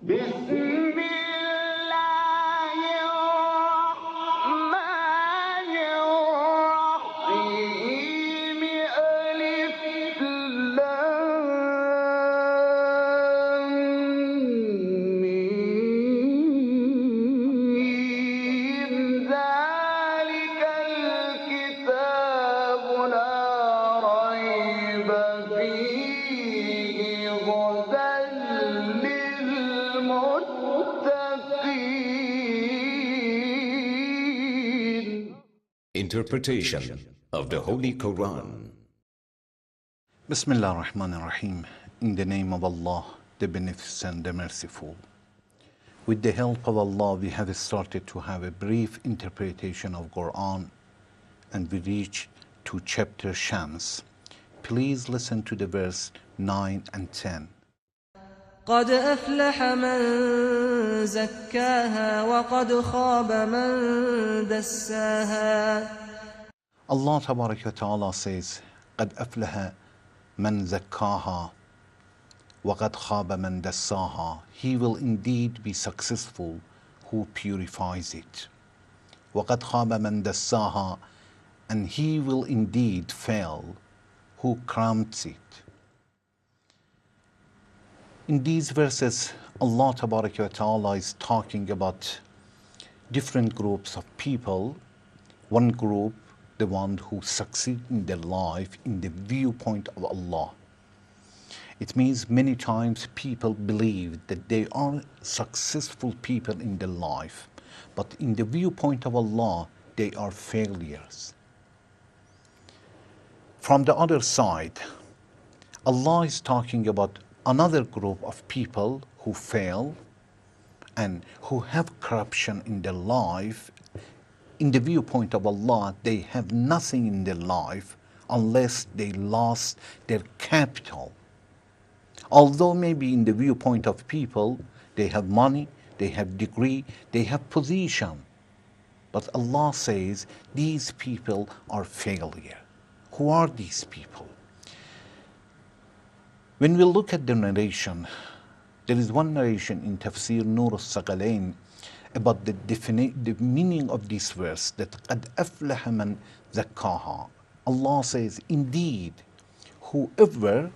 بسم الله الرحمن الرحيم ألف لام ميم ذلك الكتاب لا ريب فيه هدى للمتقين. Interpretation of the Holy Quran. Bismillah ar-Rahman ar-Rahim. In the name of Allah, the Beneficent, the Merciful. With the help of Allah, we have started to have a brief interpretation of Quran, and we reach to chapter Shams. Please listen to the verse 9 and 10. قد أفلح من زكاها وقد خاب من دساها. Allah Tabarak wa Ta'ala says, قد أفلح من زكاها وقد خاب من دساها. He will indeed be successful who purifies it. وقد خاب من دساها. And he will indeed fail who cramps it. In these verses, Allah Tabarak wa Ta'ala is talking about different groups of people. One group, the one who succeed in their life in the viewpoint of Allah. It means many times people believe that they are successful people in their life, but in the viewpoint of Allah, they are failures. From the other side, Allah is talking about another group of people who fail and who have corruption in their life. In the viewpoint of Allah, they have nothing in their life unless they lost their capital. Although maybe in the viewpoint of people, they have money, they have degree, they have position. But Allah says these people are failure. Who are these people? When we look at the narration, there is one narration in Tafsir Nur al-Saqalain about the meaning of this verse, that قَدْ أَفْلَحَ مَنْ زَكَّاهَا. Allah says, indeed, whoever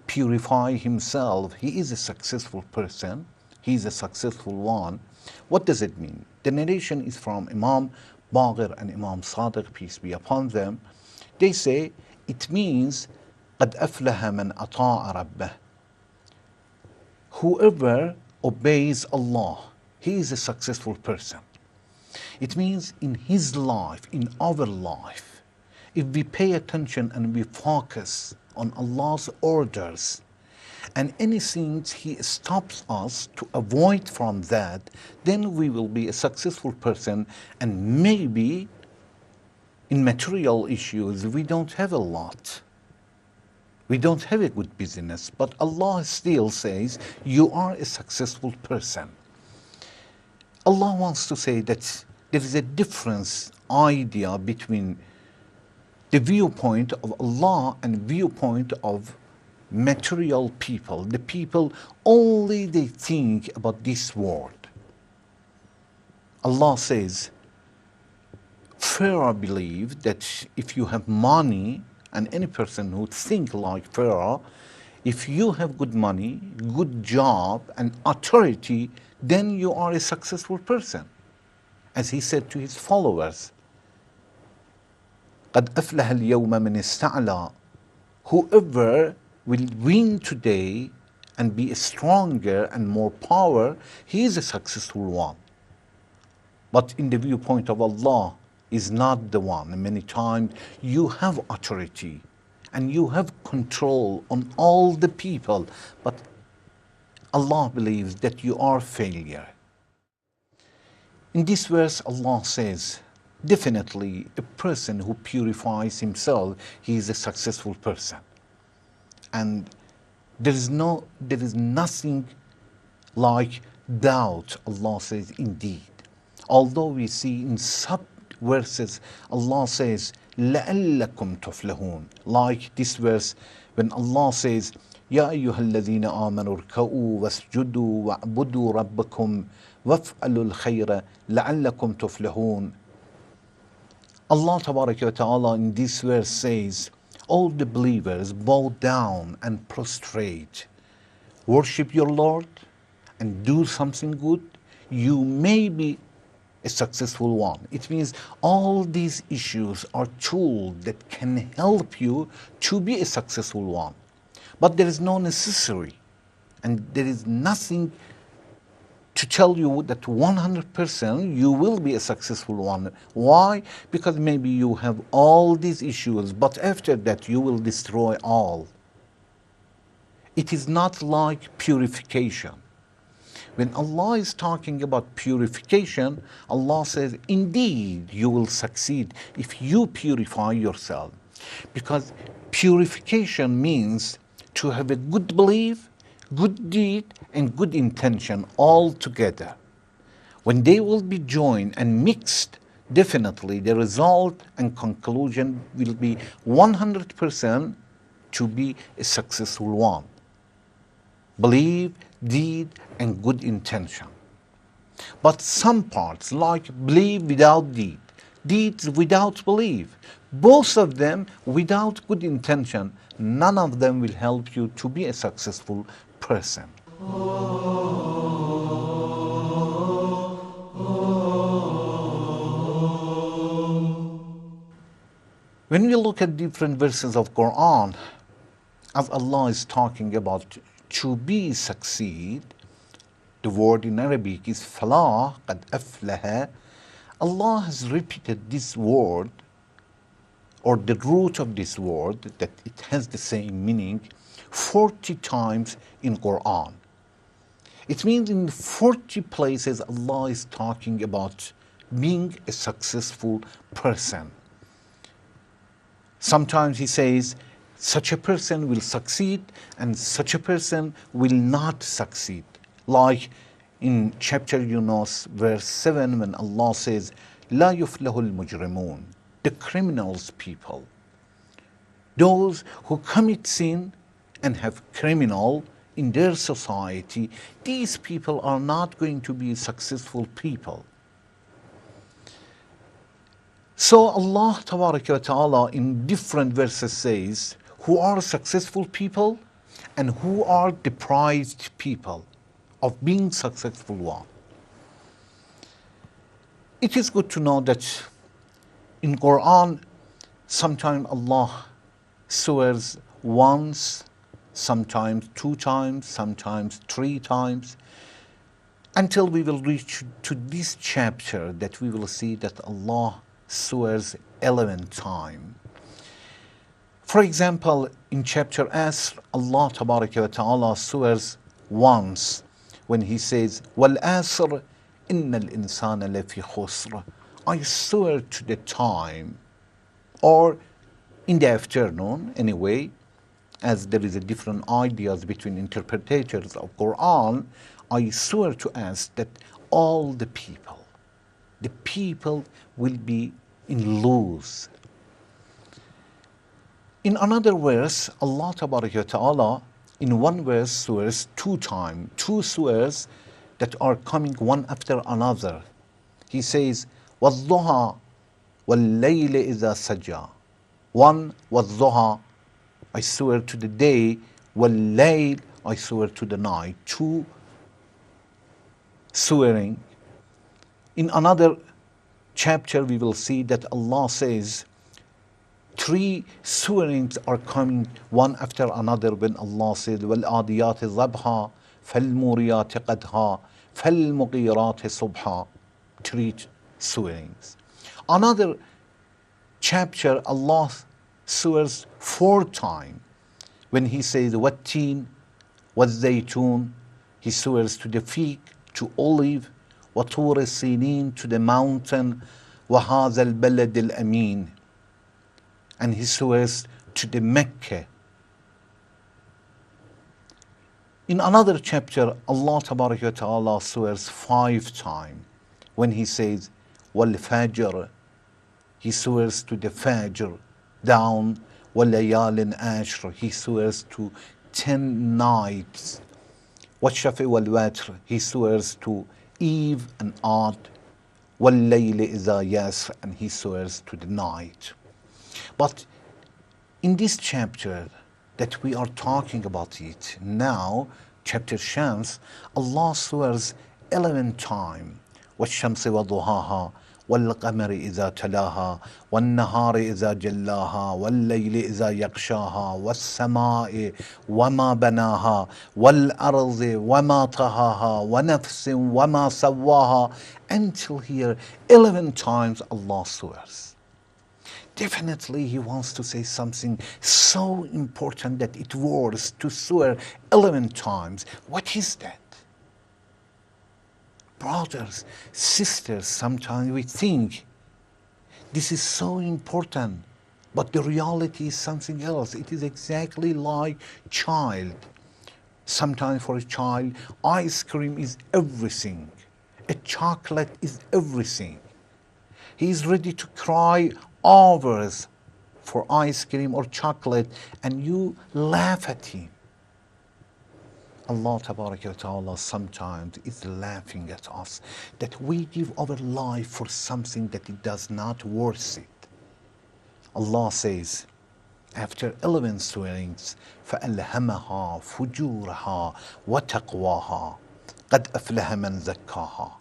purify himself, he is a successful person, he is a successful one. What does it mean? The narration is from Imam Baqir and Imam Sadiq, peace be upon them. They say, it means قَدْ أَفْلَحَ مَنْ أَطَاعَ رَبَّهُ. Whoever obeys Allah, he is a successful person. It means in his life, in our life, if we pay attention and we focus on Allah's orders, and anything He stops us to avoid from that, then we will be a successful person. And maybe in material issues, we don't have a lot. We don't have a good business, but Allah still says, you are a successful person. Allah wants to say that there is a difference idea between the viewpoint of Allah and viewpoint of material people. The people only they think about this world. Allah says, Pharaoh believed that if you have money, and any person who think like Pharaoh, if you have good money, good job, and authority, then you are a successful person. As he said to his followers, قَدْ أَفْلَحَ الْيَوْمَ مَنِ اسْتَعْلَى. Whoever will win today and be stronger and more power, he is a successful one. But in the viewpoint of Allah, is not the one. And many times you have authority and you have control on all the people, but Allah believes that you are failure. In this verse, Allah says, definitely a person who purifies himself, he is a successful person. And there is nothing like doubt. Allah says, indeed. Although we see in some verses, Allah says, لَعَلَّكُمْ تُفْلِحُونَ. Like this verse, when Allah says, يا أيها الذين آمنوا اركعوا واسجدوا واعبدوا ربكم وافعلوا الخير لعلكم تفلحون. Allah Tabaraka wa Ta'ala in this verse says, all the believers bow down and prostrate, worship your Lord and do something good, you may be a successful one. It means all these issues are tools that can help you to be a successful one. But there is no necessary, and there is nothing to tell you that 100% you will be a successful one. Why? Because maybe you have all these issues, but after that you will destroy all. It is not like purification. When Allah is talking about purification, Allah says, indeed, you will succeed if you purify yourself. Because purification means to have a good belief, good deed, and good intention all together. When they will be joined and mixed, definitely the result and conclusion will be 100% to be a successful one. Belief, deed, and good intention. But some parts, like belief without deed, deeds without belief, both of them without good intention, none of them will help you to be a successful person. When we look at different verses of Quran, as Allah is talking about to be succeed, the word in Arabic is falah, qad aflaha. Allah has repeated this word, or the root of this word, that it has the same meaning, 40 times in Quran. It means in 40 places Allah is talking about being a successful person. Sometimes He says, such a person will succeed and such a person will not succeed. Like in chapter Yunus, verse 7, when Allah says, لا يفلح المجرمون, the criminals people, those who commit sin and have criminal in their society, these people are not going to be successful people. So Allah Tabaraka wa Ta'ala in different verses says, who are successful people and who are deprived people of being successful one. It is good to know that in Quran, sometimes Allah swears once, sometimes 2 times, sometimes 3 times, until we will reach to this chapter that we will see that Allah swears 11 times. For example, in chapter Asr, Allah Tabaraka wa Ta'ala swears once when He says, وَالْآسْرِ إِنَّ الْإِنسَانَ لَفِي خُسْرٍ. I swear to the time, or in the afternoon anyway, as there is a different ideas between interpreters of Quran, I swear to us that all the people will be in lose. In another verse, Allah Ta'ala in one verse swears 2 times, 2 swears that are coming one after another. He says, وَالضُّحَى وَاللَّيْلِ إِذَا سَجَى. One, وَالضُّحَى, I swear to the day, وَاللَّيْلِ, I swear to the night. 2 swearing. In another chapter we will see that Allah says 3 swearings are coming one after another when Allah says وَالْعَادِيَاتِ ضَبْحًا فَالْمُورِيَاتِ قَدْحًا فَالْمُغِيرَاتِ صُبْحًا. 3 swearings. Another chapter Allah swears 4 times when He says وَالتِّينِ وَالزَّيْتُونِ. He swears to the fig, to olive, وَطُورِ السِّينِينَ, to the mountain, وَهَذَا الْبَلَدِ الْأَمِينَ. And He swears to the Mecca. In another chapter, Allah Tabaraka wa Ta'ala swears 5 times when He says وَالْفَجْرِ. He swears to the Fajr, down, وَاللَّيَالٍ أَشْرِ. He swears to 10 nights. وَالشَّفْعِ وَالْوَتْرِ, he swears to Eve and Ad. وَاللَّيْلِ إِذَا يَسْرِ, and he swears to the night. But in this chapter that we are talking about it now, chapter Shams, Allah swears 11 times. وَالشَّمْسِ وَضُحَاهَا وَالْقَمَرِ إِذَا تَلَاهَا وَالنَّهَارِ إِذَا جَلَّاهَا وَاللَّيْلِ إِذَا يَغْشَاهَا وَالسَّمَاءِ وَمَا بَنَاهَا وَالْأَرْضِ وَمَا طَحَاهَا وَنَفْسٍ وَمَا سَوَّاهَا. Until here, 11 times Allah swears. Definitely he wants to say something so important that it worth to swear 11 times. What is that? Brothers, sisters, sometimes we think this is so important, but the reality is something else. It is exactly like child. Sometimes for a child, ice cream is everything. A chocolate is everything. He is ready to cry hours for ice cream or chocolate, and you laugh at him. Allah Ta'ala sometimes is laughing at us that we give our life for something that it does not worth it. Allah says, after 11 swearings, فَأَلْهَمَهَا فُجُورَهَا وَتَقْوَاهَا قَدْ أَفْلَهَ مَنْ زَكَّاهَا.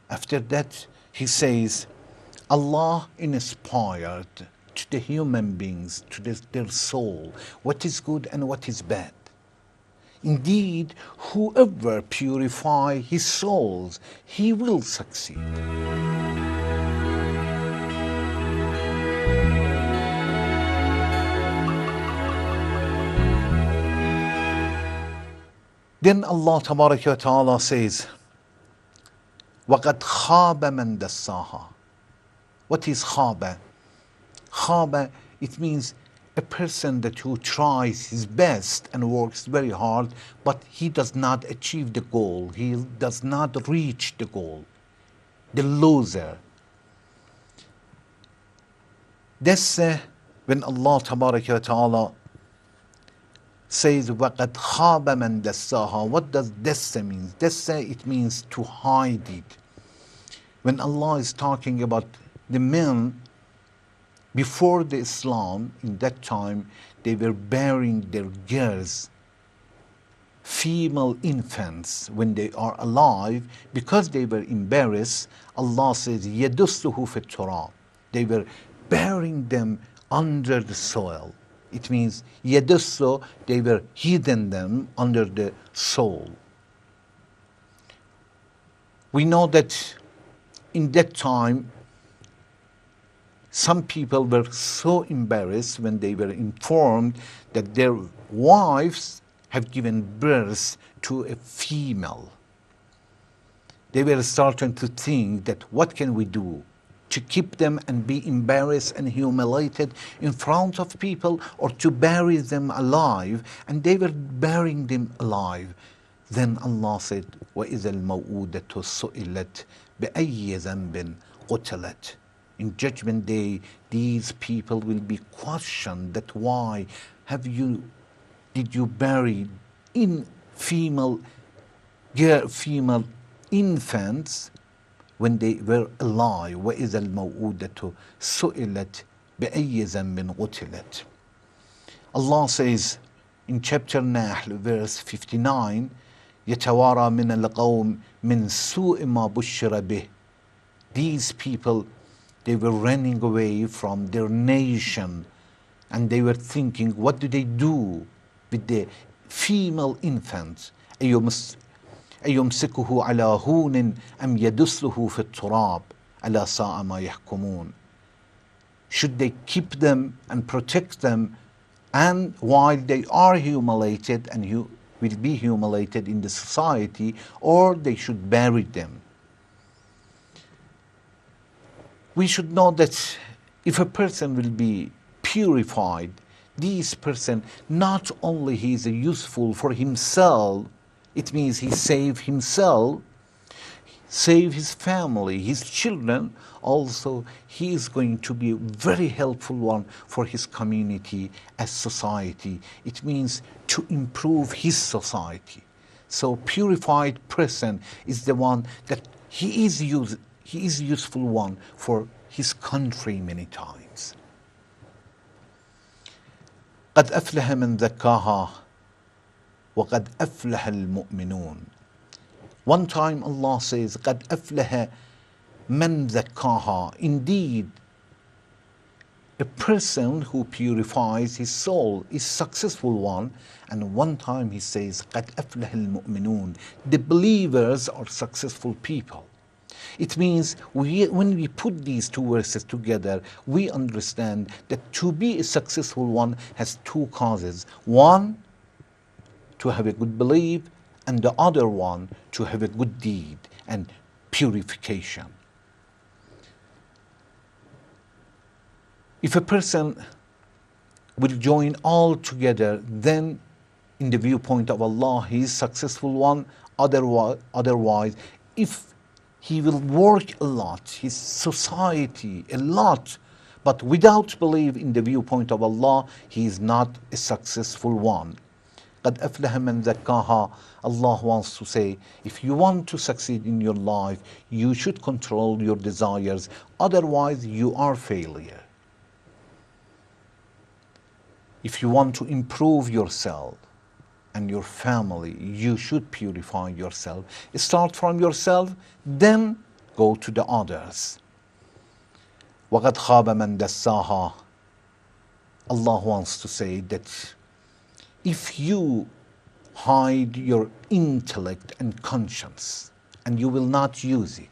After that, he says, Allah inspired to the human beings, to their soul, what is good and what is bad. Indeed, whoever purify his souls, he will succeed. Then Allah Ta'ala says, وَقَدْ خَابَ مَنْ دَسَّاهَا. What is khaba? Khaba, it means a person who tries his best and works very hard, but he does not achieve the goal. He does not reach the goal. The loser. Dessa, when Allah Ta'ala says, وَقَدْ خَابَ مَنْ دَسَّاهَا. What does dessa mean? Dessa, it means to hide it. When Allah is talking about the men, before the Islam, in that time, they were bearing their girls, female infants, when they are alive, because they were embarrassed. Allah says, يَدُسُّهُ فِي التُّرَابِ. They were burying them under the soil. It means, يَدُسُّ, they were hidden them under the soil. We know that in that time, some people were so embarrassed when they were informed that their wives have given birth to a female. They were starting to think that what can we do to keep them and be embarrassed and humiliated in front of people, or to bury them alive, and they were burying them alive. Then Allah said, وَإِذَا الْمَوْءُودَةُ سُئِلَتْ بِأَيِّ ذَنْبٍ قُتِلَتْ. In Judgment Day, these people will be questioned that why did you bury in female infants when they were alive? وَإِذَا الْمَوْءُودَةُ سُئِلَتْ بِأَيِّ ذَنْبٍ قُتِلَتْ. Allah says in chapter Nahl, verse 59, يَتَوَارَى مِنَ الْقَوْمِ مِنْ سُوءِ مَا بُشِّرَ بِهِ. These people, they were running away from their nation, and they were thinking, what do they do with the female infants? أَيُمْسِكُهُ عَلَى هُونٍ أَمْ يَدُسُّهُ فِي التُّرَابِ أَلَا سَاءَ مَا يَحْكُمُونَ. Should they keep them and protect them, and while they are humiliated and will be humiliated in the society, or they should bury them? We should know that if a person will be purified, this person, not only he is useful for himself, it means he saved himself, save his family, his children, also he is going to be a very helpful one for his community as society. It means to improve his society. So purified person is the one that he is useful one for his country many times. قد أفلح من ذكاها وقد أفلح المؤمنون. One time Allah says, قد أفلح من ذكاها. Indeed, a person who purifies his soul is successful one. And one time he says, قد أفلح المؤمنون. The believers are successful people. It means when we put these two verses together, we understand that to be a successful one has two causes. One, to have a good belief, and the other one, to have a good deed and purification. If a person will join all together, then in the viewpoint of Allah, he is successful one. Otherwise, if he will work a lot, his society a lot, but without belief in the viewpoint of Allah, he is not a successful one. قد أفلح من ذكاها. Allah wants to say, if you want to succeed in your life, you should control your desires. Otherwise, you are failure. If you want to improve yourself and your family, you should purify yourself. Start from yourself, then go to the others. وَقَدْ خَابَ مَنْ دَسَّاهَا. Allah wants to say that if you hide your intellect and conscience and you will not use it,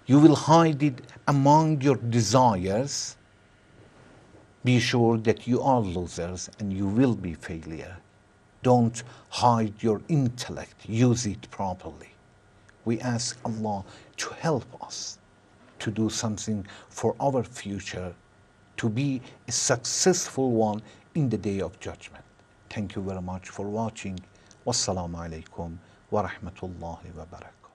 you will hide it among your desires, be sure that you are losers and you will be failure. Don't hide your intellect, use it properly. We ask Allah to help us to do something for our future, to be a successful one in the day of judgment. Thank you very much for watching. Wassalamu alaikum wa rahmatullahi wa barakatuh.